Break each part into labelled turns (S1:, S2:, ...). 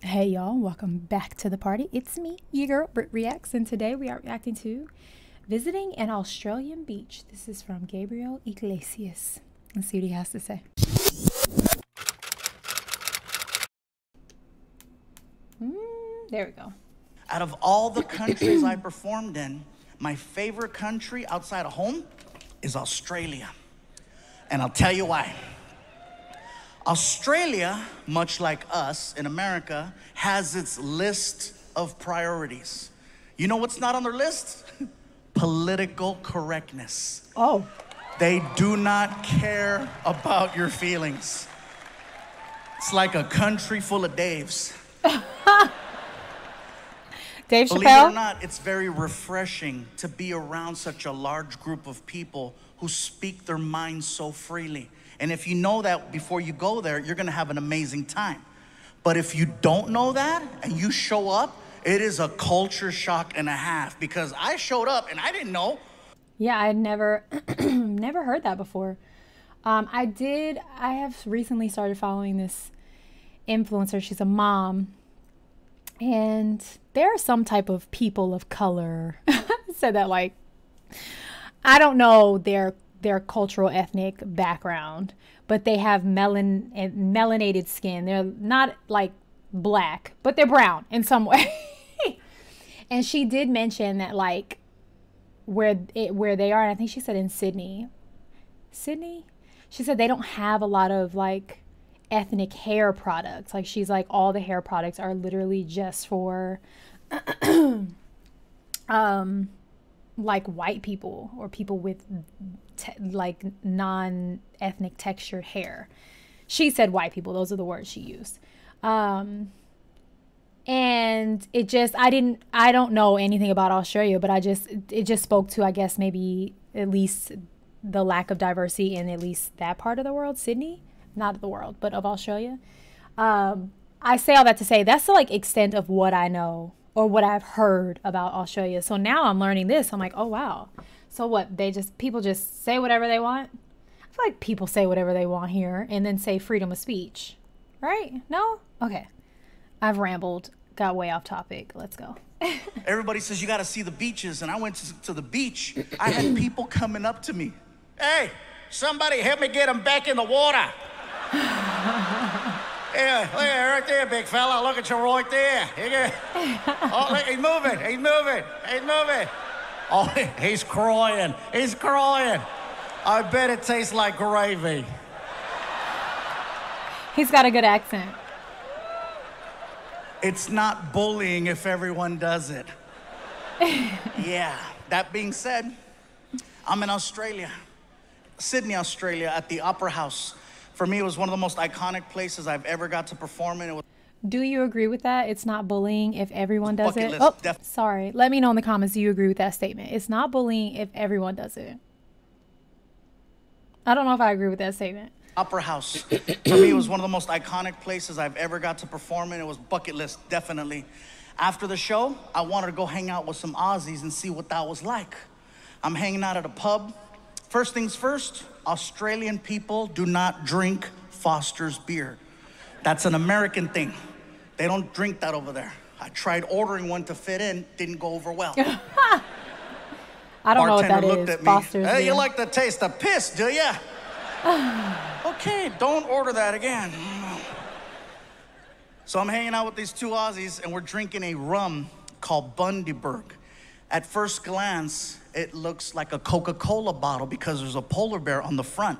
S1: Hey y'all, welcome back to the party. It's me, your girl, Britt Reacts, and today we are reacting to Visiting an Australian Beach. This is from Gabriel Iglesias. Let's see what he has to say. There we go.
S2: Out of all the countries I performed in, my favorite country outside of home is Australia. And I'll tell you why. Australia, much like us in America, has its list of priorities. You know what's not on their list? Political correctness.
S1: Oh.
S2: They do not care about your feelings. It's like a country full of Daves.
S1: Dave Chappelle?
S2: Believe it or not, it's very refreshing to be around such a large group of people who speak their minds so freely. And if you know that before you go there, you're gonna have an amazing time. But if you don't know that and you show up, it is a culture shock and a half, because I showed up and I didn't know.
S1: Yeah, I had never never heard that before. I have recently started following this influencer. She's a mom. And there are some type of people of color. Said that like, I don't know their cultural ethnic background, but they have melanated skin. They're not like black, but they're brown in some way. And she did mention that like where they are, and I think she said in Sydney. She said they don't have a lot of like ethnic hair products. Like she's like, all the hair products are literally just for like white people or people with like non-ethnic textured hair. She said white people, those are the words she used. And it just, I don't know anything about Australia, but it just spoke to, I guess, maybe at least the lack of diversity in at least that part of the world, Sydney. Not of the world, but of Australia. I say all that to say that's the like extent of what I know or what I've heard about Australia. So now I'm learning this. I'm like, oh wow. So what? People just say whatever they want. I feel like people say whatever they want here and then say freedom of speech, right? No? Okay. I've rambled, got way off topic. Let's go.
S2: Everybody says you got to see the beaches, and I went to the beach. I had people coming up to me. Hey, somebody help me get them back in the water. Yeah, look at right there, big fella. Look at you right there. Oh, look, he's moving. Oh, he's crying. I bet it tastes like gravy.
S1: He's got a good accent.
S2: It's not bullying if everyone does it. Yeah, that being said, I'm in Australia, Sydney, Australia, at the Opera House. For me, it was one of the most iconic places I've ever got to perform in.
S1: Do you agree with that? It's not bullying if everyone does it?
S2: Oh,
S1: sorry. Let me know in the comments, do you agree with that statement? It's not bullying if everyone does it. I don't know if I agree with that statement.
S2: Opera House. For me, it was one of the most iconic places I've ever got to perform in. It was bucket list, definitely. After the show, I wanted to go hang out with some Aussies and see what that was like. I'm hanging out at a pub. First things first, Australian people do not drink Foster's beer. That's an American thing. They don't drink that over there. I tried ordering one to fit in, didn't go over well.
S1: I don't know what that
S2: Bartender looked
S1: is.
S2: at me.
S1: Foster's
S2: Hey,
S1: beer.
S2: you like the taste of piss, do ya? Okay, don't order that again. So I'm hanging out with these two Aussies, and we're drinking a rum called Bundaberg. At first glance, it looks like a Coca-Cola bottle because there's a polar bear on the front.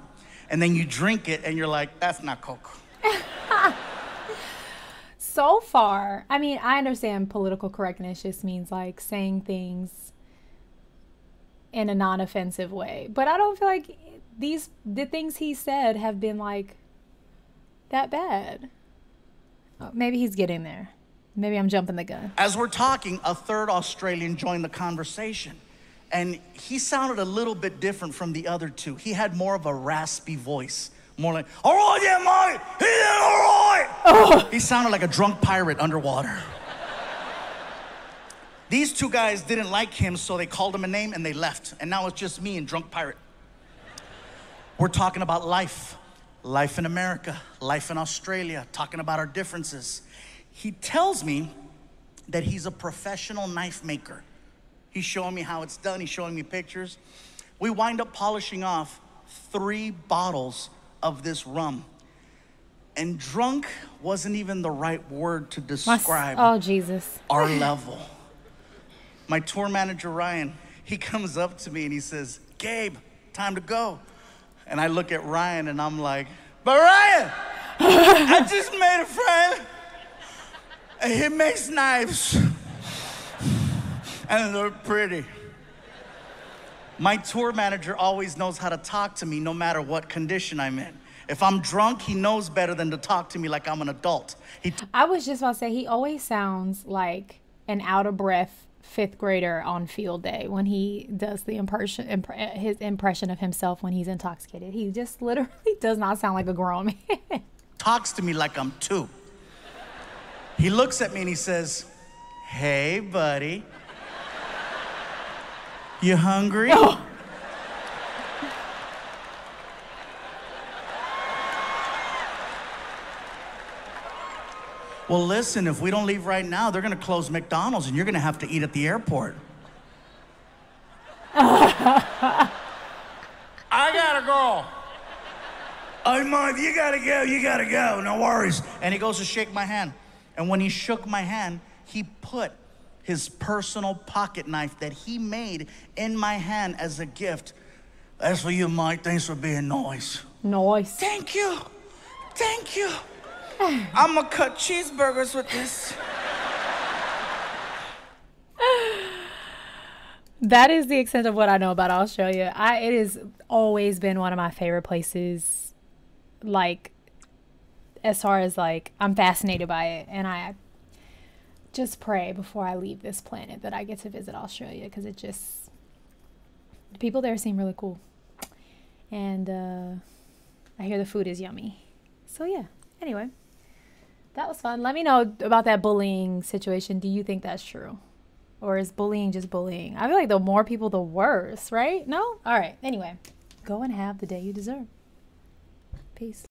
S2: And then you drink it, and you're like, that's not Coke.
S1: So far, I mean, I understand political correctness just means like saying things in a non-offensive way. But I don't feel like the things he said have been like that bad. Oh, maybe he's getting there. Maybe I'm jumping the gun.
S2: As we're talking, a third Australian joined the conversation. And he sounded a little bit different from the other two. He had more of a raspy voice. More like, all right, yeah, mate, yeah, all right. Oh. He sounded like a drunk pirate underwater. These two guys didn't like him, so they called him a name and they left. And now it's just me and drunk pirate. We're talking about life in America, life in Australia, talking about our differences. He tells me that he's a professional knife maker. He's showing me how it's done. He's showing me pictures. We wind up polishing off 3 bottles of this rum. And drunk wasn't even the right word to describe
S1: oh, Jesus.
S2: our level. My tour manager, Ryan, he comes up to me and he says, Gabe, time to go. And I look at Ryan and I'm like, but Ryan, I just made a friend and he makes knives and they're pretty. My tour manager always knows how to talk to me no matter what condition I'm in. If I'm drunk, he knows better than to talk to me like I'm an adult.
S1: I was just about to say, he always sounds like an out-of-breath 5th grader on field day when he does his impression of himself when he's intoxicated. He just literally does not sound like a grown man.
S2: Talks to me like I'm 2. He looks at me and he says, hey, buddy. You hungry?
S1: Oh.
S2: Well, listen, if we don't leave right now, they're gonna close McDonald's and you're gonna have to eat at the airport. I gotta go. Oh, Mom, you gotta go, no worries. And he goes to shake my hand. And when he shook my hand, he put his personal pocket knife that he made in my hand as a gift. That's for you, Mike. Thanks for being nice.
S1: Nice.
S2: Thank you. Thank you. I'm gonna cut cheeseburgers with this.
S1: That is the extent of what I know about Australia. It has always been one of my favorite places. Like, as far as like, I'm fascinated by it, and I just pray before I leave this planet that I get to visit Australia, because the people there seem really cool, and I hear the food is yummy. So yeah. Anyway. That was fun. Let me know about that bullying situation. Do you think that's true? Or is bullying just bullying? I feel like the more people, the worse, right? No? All right. Anyway, go and have the day you deserve. Peace.